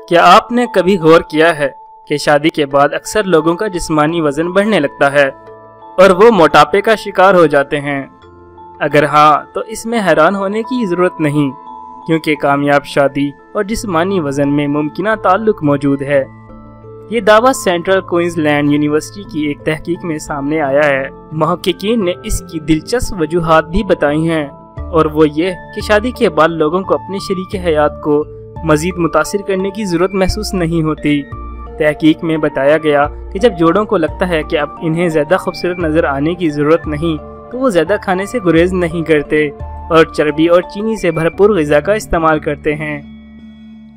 کیا آپ نے کبھی غور کیا ہے کہ شادی کے بعد اکثر لوگوں کا جسمانی وزن بڑھنے لگتا ہے اور وہ موٹاپے کا شکار ہو جاتے ہیں؟ اگر ہاں تو اس میں حیران ہونے کی ضرورت نہیں، کیونکہ کامیاب شادی اور جسمانی وزن میں ممکنہ تعلق موجود ہے۔ یہ دعویٰ سینٹرل کوئنز لینڈ یونیورسٹی کی ایک تحقیق میں سامنے آیا ہے۔ محققین نے اس کی دلچسپ وجوہات بھی بتائی ہیں، اور وہ یہ کہ شادی کے بعد لوگوں کو اپنے شریک حیات کو مزید متاثر کرنے کی ضرورت محسوس نہیں ہوتی۔ تحقیق میں بتایا گیا کہ جب جوڑوں کو لگتا ہے کہ اب انہیں زیادہ خوبصورت نظر آنے کی ضرورت نہیں تو وہ زیادہ کھانے سے گریز نہیں کرتے اور چربی اور چینی سے بھرپور غذا کا استعمال کرتے ہیں۔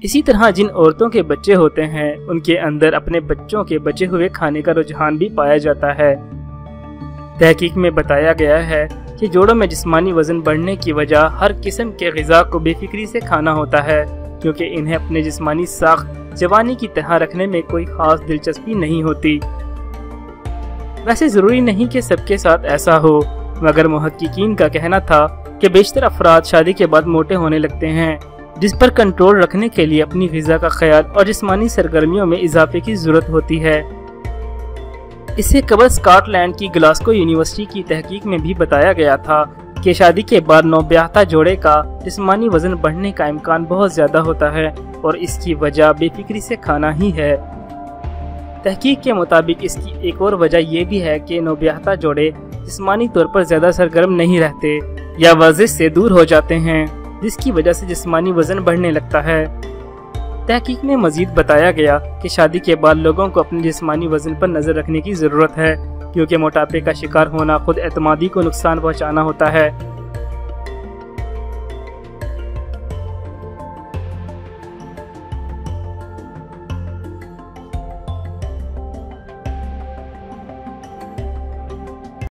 اسی طرح جن عورتوں کے بچے ہوتے ہیں ان کے اندر اپنے بچوں کے بچے ہوئے کھانے کا رجحان بھی پایا جاتا ہے۔ تحقیق میں بتایا گیا ہے کہ جوڑوں میں جسمانی وزن بڑھنے کی وجہ ہر قسم کے غذا کو بے فکری سے کھانا ہوتا ہے، کیونکہ انہیں اپنے جسمانی ساخت جوانی کی طرح رکھنے میں کوئی خاص دلچسپی نہیں ہوتی۔ ویسے ضروری نہیں کہ سب کے ساتھ ایسا ہو، مگر محققین کا کہنا تھا کہ بیشتر افراد شادی کے بعد موٹے ہونے لگتے ہیں، جس پر کنٹرول رکھنے کے لیے اپنی غذا کا خیال اور جسمانی سرگرمیوں میں اضافے کی ضرورت ہوتی ہے۔ اس سے قبل اسکاٹ لینڈ کی گلاسکو یونیورسٹی کی تحقیق میں بھی بتایا گیا تھا کہ شادی کے بعد نوبیاحتہ جوڑے کا جسمانی وزن بڑھنے کا امکان بہت زیادہ ہوتا ہے، اور اس کی وجہ بے فکری سے کھانا ہی ہے۔ تحقیق کے مطابق اس کی ایک اور وجہ یہ بھی ہے کہ نوبیاحتہ جوڑے جسمانی طور پر زیادہ سرگرم نہیں رہتے یا ورزش سے دور ہو جاتے ہیں، جس کی وجہ سے جسمانی وزن بڑھنے لگتا ہے۔ تحقیق میں مزید بتایا گیا کہ شادی کے بعد لوگوں کو اپنے جسمانی وزن پر نظر رکھنے کی ضرورت ہے، کیونکہ موٹاپے کا شکار ہونا خود اعتمادی کو نقصان پہنچانا ہوتا ہے